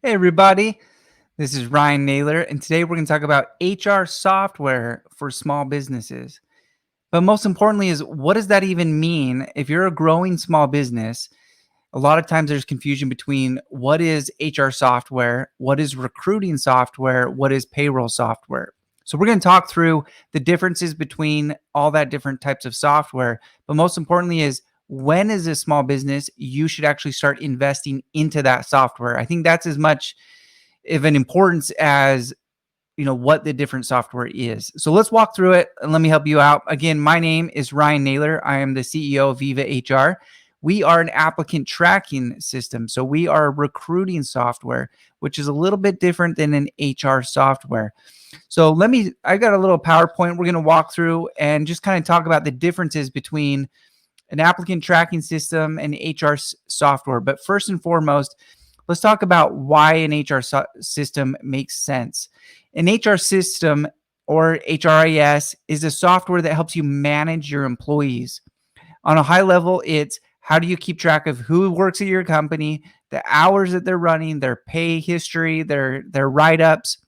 Hey, everybody. This is Ryan Naylor, and today we're going to talk about HR software for small businesses. But most importantly, is what does that even mean? If you're a growing small business, a lot of times there's confusion between what is HR software, what is recruiting software, what is payroll software. So we're going to talk through the differences between all that different types of software. But most importantly, is when is a small business you should actually start investing into that software. I think that's as much of an importance as what the different software is. So let's walk through it and let me help you out. Again, my name is Ryan Naylor. I am the CEO of Viva HR. We are an applicant tracking system. So we are a recruiting software, which is a little bit different than an HR software. So I got a little PowerPoint we're going to walk through and just kind of talk about the differences between an applicant tracking system and HR software. But first and foremost, let's talk about why an HR system makes sense. An HR system, or HRIS, is a software that helps you manage your employees. On a high level, it's how do you keep track of who works at your company, the hours that they're running, their pay history, their write-ups.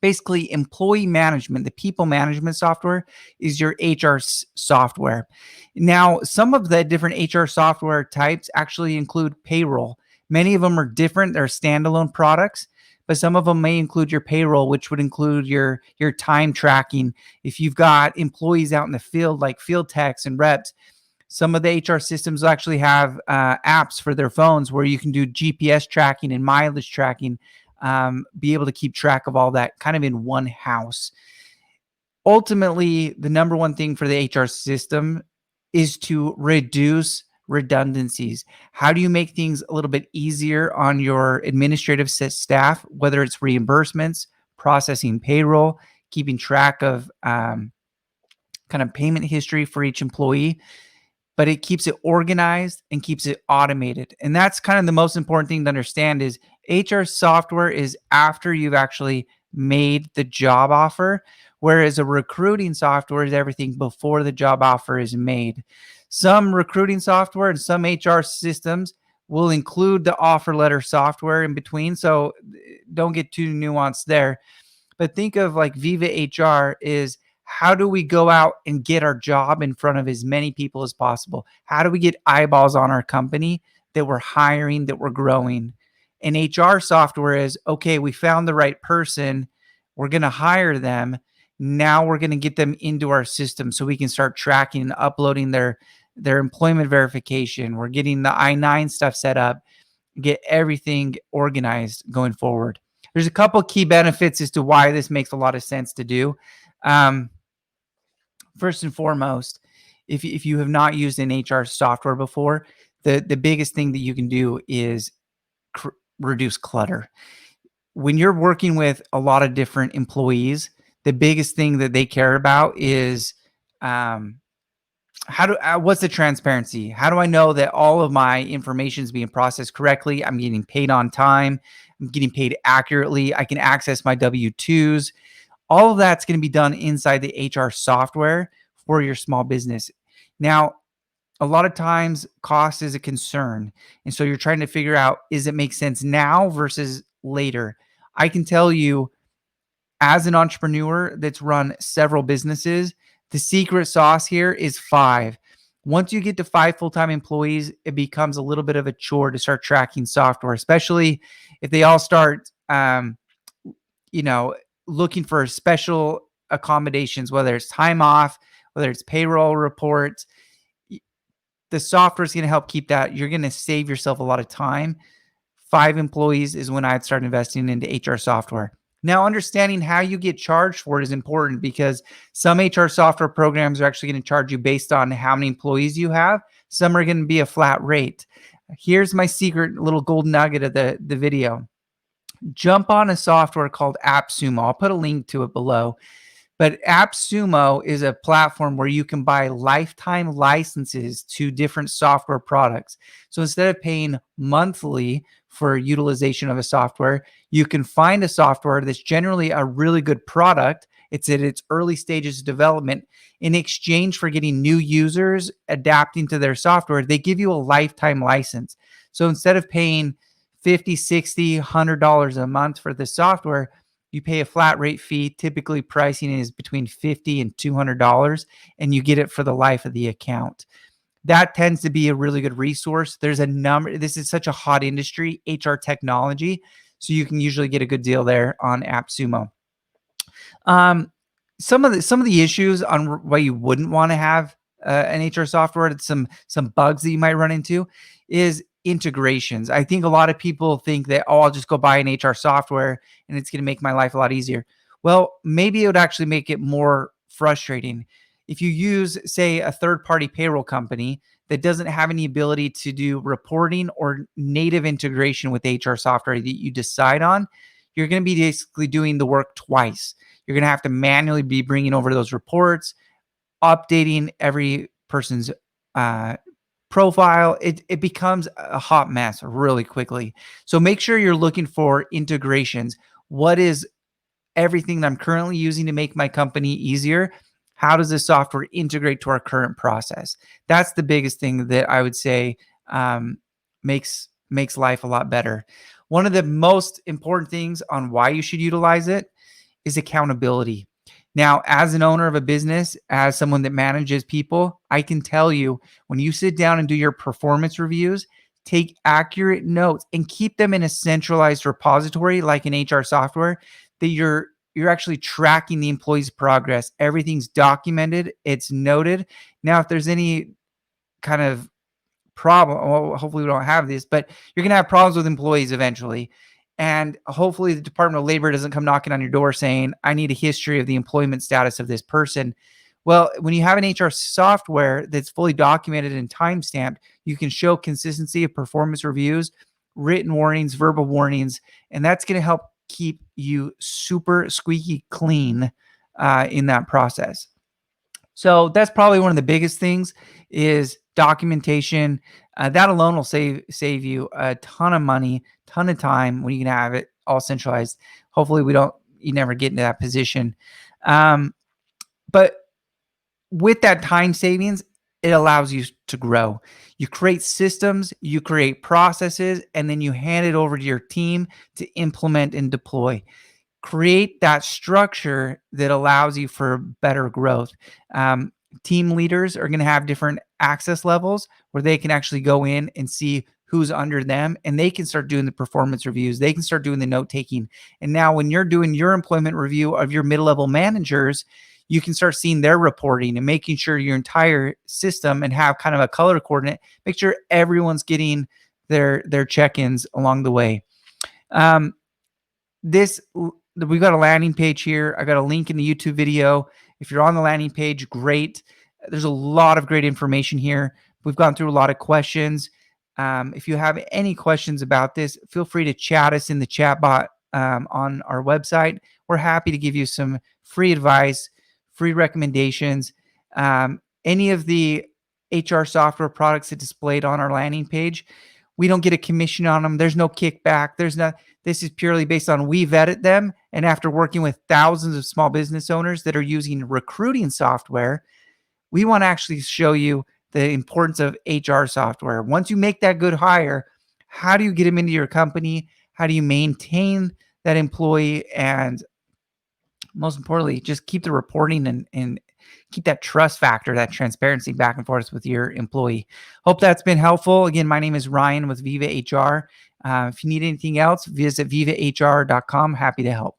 Basically, employee management, the people management software, is your HR software. Now, some of the different HR software types actually include payroll. Many of them are different. They're standalone products, but some of them may include your payroll, which would include your time tracking. If you've got employees out in the field, like field techs and reps, some of the HR systems actually have apps for their phones where you can do GPS tracking and mileage tracking, be able to keep track of all that kind of in one house. Ultimately, the number one thing for the HR system is to reduce redundancies. How do you make things a little bit easier on your administrative staff, whether it's reimbursements, processing payroll, keeping track of kind of payment history for each employee, but it keeps it organized and keeps it automated. And that's kind of the most important thing to understand is HR software is after you've actually made the job offer, whereas a recruiting software is everything before the job offer is made. Some recruiting software and some HR systems will include the offer letter software in between, so don't get too nuanced there. But think of like Viva HR is how do we go out and get our job in front of as many people as possible? How do we get eyeballs on our company that we're hiring, that we're growing? And HR software is, okay, we found the right person. We're going to hire them. Now we're going to get them into our system so we can start tracking and uploading their employment verification. We're getting the I-9 stuff set up, get everything organized going forward. There's a couple key benefits as to why this makes a lot of sense to do. First and foremost, if you have not used an HR software before, the biggest thing that you can do is reduce clutter. When you're working with a lot of different employees, the biggest thing that they care about is what's the transparency? How do I know that all of my information is being processed correctly? I'm getting paid on time. I'm getting paid accurately. I can access my W-2s. All of that's going to be done inside the HR software for your small business. Now, a lot of times cost is a concern. And so you're trying to figure out, is it make sense now versus later? I can tell you, as an entrepreneur that's run several businesses, the secret sauce here is 5. Once you get to 5 full-time employees, it becomes a little bit of a chore to start tracking software, especially if they all start, looking for special accommodations, whether it's time off, whether it's payroll reports. The software is going to help keep that. You're going to save yourself a lot of time. 5 employees is when I'd start investing into HR software. Now, understanding how you get charged for it is important because some HR software programs are actually going to charge you based on how many employees you have. Some are going to be a flat rate. Here's my secret little gold nugget of the video. Jump on a software called AppSumo. I'll put a link to it below. But AppSumo is a platform where you can buy lifetime licenses to different software products. So instead of paying monthly for utilization of a software, you can find a software that's generally a really good product. It's at its early stages of development. In exchange for getting new users adapting to their software, they give you a lifetime license. So instead of paying $50, $60, $100 a month for the software. You pay a flat rate fee. Typically pricing is between $50 and $200, and you get it for the life of the account. That tends to be a really good resource. There's a number, this is such a hot industry, HR technology. So you can usually get a good deal there on AppSumo. Um, some of the issues on why you wouldn't want to have an HR software, some bugs that you might run into, is integrations. I think a lot of people think that, oh, I'll just go buy an HR software and it's going to make my life a lot easier. Well, maybe it would actually make it more frustrating. If you use, say, a third-party payroll company that doesn't have any ability to do reporting or native integration with HR software that you decide on, you're going to be basically doing the work twice. You're going to have to manually be bringing over those reports, updating every person's profile. It becomes a hot mess really quickly. So make sure you're looking for integrations. What is everything that I'm currently using to make my company easier? How does this software integrate to our current process? That's the biggest thing that I would say makes life a lot better. One of the most important things on why you should utilize it is accountability. Now, as an owner of a business, as someone that manages people, I can tell you, when you sit down and do your performance reviews, take accurate notes and keep them in a centralized repository like an HR software, that you're actually tracking the employee's progress. Everything's documented, it's noted. Now, if there's any kind of problem, well, hopefully we don't have this, but you're going to have problems with employees eventually. And hopefully the Department of Labor doesn't come knocking on your door saying, I need a history of the employment status of this person. Well, when you have an HR software that's fully documented and timestamped, you can show consistency of performance reviews, written warnings, verbal warnings, and that's going to help keep you super squeaky clean in that process. So that's probably one of the biggest things is documentation. That alone will save you a ton of money, ton of time when you can have it all centralized. Hopefully you never get into that position. But with that time savings, it allows you to grow. You create systems, you create processes, and then you hand it over to your team to implement and deploy. Create that structure that allows you for better growth. Team leaders are going to have different access levels where they can actually go in and see who's under them, and they can start doing the performance reviews. They can start doing the note taking. And now when you're doing your employment review of your mid-level managers, you can start seeing their reporting and making sure your entire system and have kind of a color coordinate, make sure everyone's getting their check-ins along the way. We've got a landing page here. I got a link in the YouTube video. If you're on the landing page, great. There's a lot of great information here. We've gone through a lot of questions. If you have any questions about this, feel free to chat us in the chat bot on our website. We're happy to give you some free advice, free recommendations. Any of the HR software products that displayed on our landing page, we don't get a commission on them. There's no kickback. This is purely based on we vetted them. And after working with thousands of small business owners that are using recruiting software, we want to actually show you the importance of HR software. Once you make that good hire, how do you get them into your company? How do you maintain that employee? And most importantly, just keep the reporting and keep that trust factor, that transparency back and forth with your employee. Hope that's been helpful. Again, my name is Ryan with Viva HR. If you need anything else, visit vivahr.com. Happy to help.